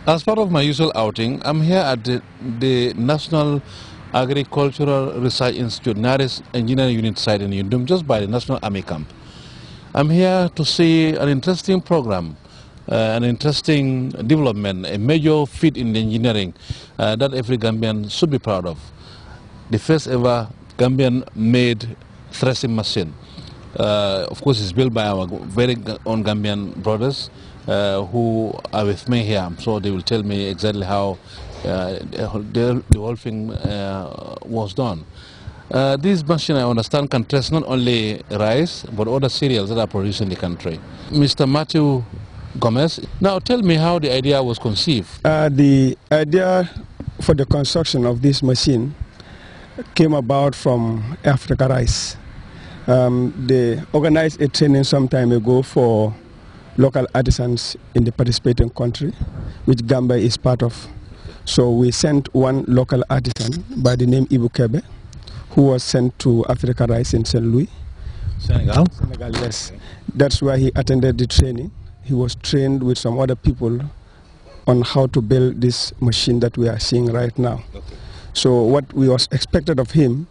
As part of my usual outing, I'm here at the National Agricultural Research Institute, NARIS Engineering Unit site in Yundum, just by the National Army Camp. I'm here to see an interesting program, an interesting development, a major feat in engineering that every Gambian should be proud of. The first ever Gambian-made threshing machine. Of course, it's built by our very own Gambian brothers who are with me here, so they will tell me exactly how the whole thing was done. This machine, I understand, can thresh not only rice but other cereals that are produced in the country. Mr. Matthew Gomez, now tell me how the idea was conceived. The idea for the construction of this machine came about from Africa Rice. They organized a training some time ago for local artisans in the participating country, which Gambia is part of. So we sent one local artisan by the name Ibu Kebe, who was sent to Africa Rice in St. Louis. Senegal? Senegal, yes. That's where he attended the training. He was trained with some other people on how to build this machine that we are seeing right now. Okay. So what we was expected of him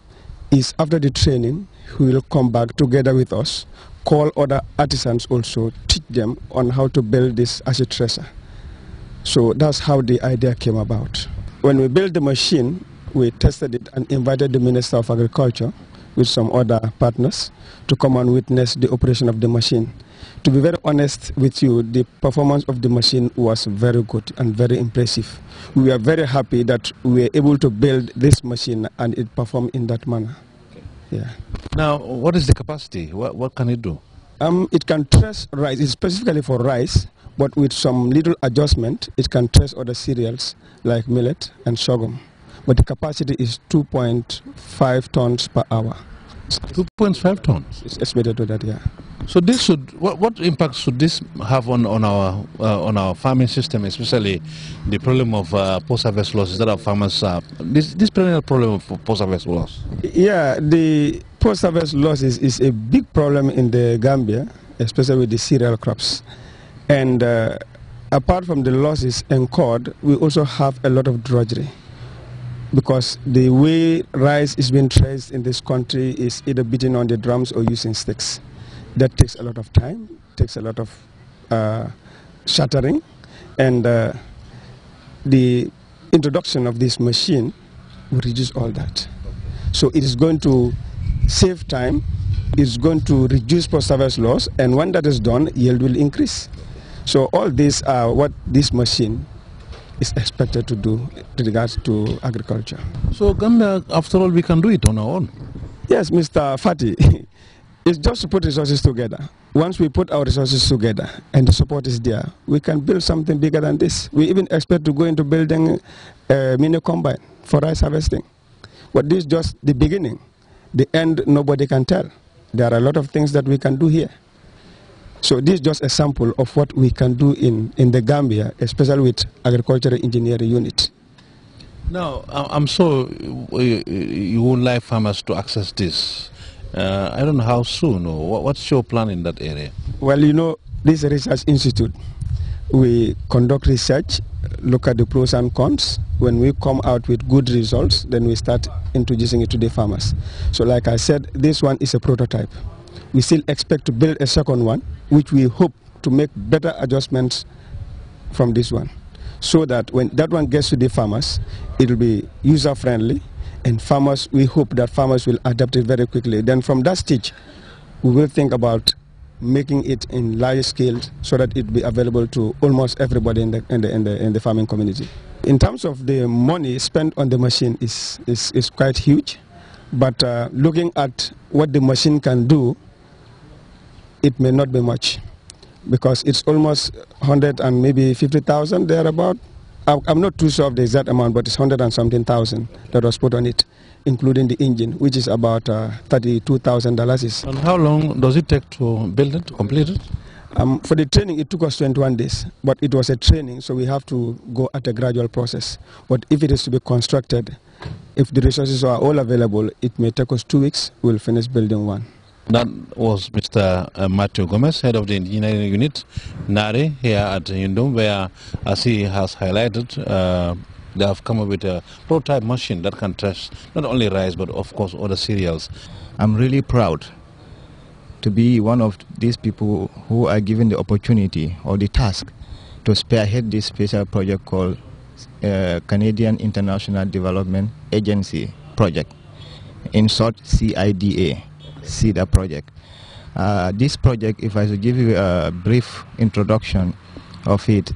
is after the training, he will come back together with us, call other artisans also, teach them on how to build this acid thresher. So that's how the idea came about. When we built the machine, we tested it and invited the Minister of Agriculture with some other partners to come and witness the operation of the machine. To be very honest with you, the performance of the machine was very good and very impressive. We are very happy that we were able to build this machine and it performed in that manner. Yeah. Now, what is the capacity? What can it do? It can thresh rice. It's specifically for rice, but with some little adjustment, it can thresh other cereals like millet and sorghum. But the capacity is 2.5 tons per hour. 2.5 tons? It's estimated to that, yeah. So this should, what impact should this have on our farming system, especially the problem of post-harvest losses that our farmers have? This perennial problem of post-harvest loss. Yeah, the post-harvest losses is a big problem in the Gambia, especially with the cereal crops. And apart from the losses incurred, we also have a lot of drudgery, because the way rice is being threshed in this country is either beating on the drums or using sticks. That takes a lot of time, takes a lot of shattering, And the introduction of this machine will reduce all that. So it is going to save time, it's going to reduce post-harvest loss, and when that is done, yield will increase. So all these are what this machine is expected to do with regards to agriculture. So Gambia, after all, we can do it on our own. Yes, Mr. Fati, it's just to put resources together. Once we put our resources together and the support is there, we can build something bigger than this. We even expect to go into building a mini combine for rice harvesting. But this is just the beginning. The end, nobody can tell. There are a lot of things that we can do here. So this is just a sample of what we can do in the Gambia, especially with agricultural engineering unit. Now, I'm sure you would like farmers to access this. I don't know how soon, or what's your plan in that area? Well, you know, this research institute, we conduct research, look at the pros and cons. When we come out with good results, then we start introducing it to the farmers. So like I said, this one is a prototype. We still expect to build a second one, which we hope to make better adjustments from this one, so that when that one gets to the farmers, it will be user-friendly, and farmers, we hope that farmers will adapt it very quickly. Then from that stage, we will think about making it in large scale so that it be available to almost everybody in the farming community. In terms of the money spent on the machine is quite huge, but looking at what the machine can do, it may not be much, because it's almost 100 and maybe 50,000 thereabout. I'm not too sure of the exact amount, but it's 100 and something thousand that was put on it, including the engine, which is about $32,000. And how long does it take to build it, to complete it? For the training, it took us 21 days, but it was a training, so we have to go at a gradual process. But if it is to be constructed, if the resources are all available, it may take us 2 weeks. We'll finish building one. That was Mr. Matthew Gomez, head of the engineering unit, NARE, here at Yundum, where, as he has highlighted, they have come up with a prototype machine that can test not only rice, but of course other cereals. I'm really proud to be one of these people who are given the opportunity or the task to spearhead this special project called Canadian International Development Agency project, in short CIDA. CIDA project. This project, if I should give you a brief introduction of it,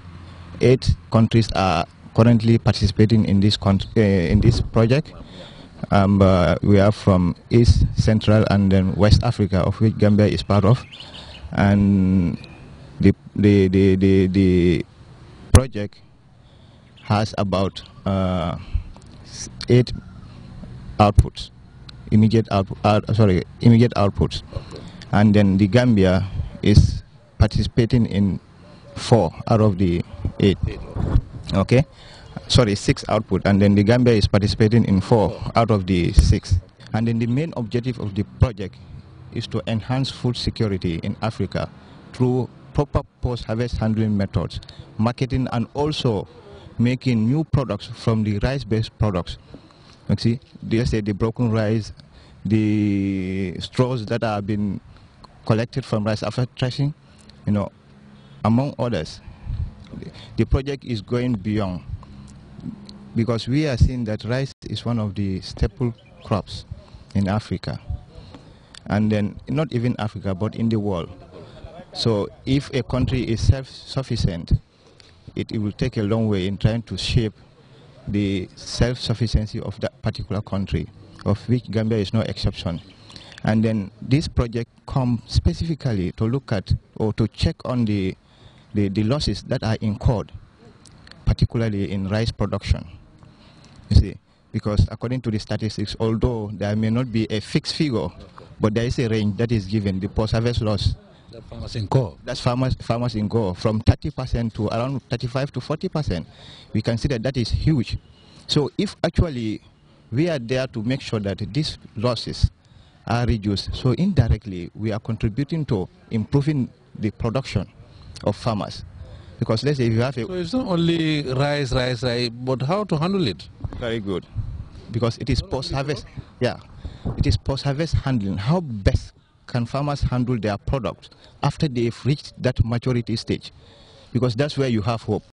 8 countries are currently participating in this project. We are from East, Central, and then West Africa, of which Gambia is part of. And the project has about 8 outputs. Immediate outputs, and then the Gambia is participating in 4 out of the 8. Okay, sorry, 6 output, and then the Gambia is participating in 4 out of the 6. And then the main objective of the project is to enhance food security in Africa through proper post-harvest handling methods, marketing, and also making new products from the rice-based products. See, let's say the broken rice, the straws that have been collected from rice after threshing, you know, among others. The project is going beyond, because we are seeing that rice is one of the staple crops in Africa, and then not even Africa, but in the world. So if a country is self-sufficient, it will take a long way in trying to shape the self-sufficiency of that particular country, of which Gambia is no exception. And then this project comes specifically to look at or to check on the losses that are incurred, particularly in rice production. You see, because according to the statistics, although there may not be a fixed figure, but there is a range that is given, the post-harvest loss. That farmers incur. That's farmers incur from 30% to around 35 to 40%. We consider that is huge. So if actually we are there to make sure that these losses are reduced, so indirectly we are contributing to improving the production of farmers. Because let's say if you have a... So it's not only rice, but how to handle it? Very good. Because it is post-harvest. Yeah, it is post-harvest handling. How best can farmers handle their products after they've reached that maturity stage? Because that's where you have hope.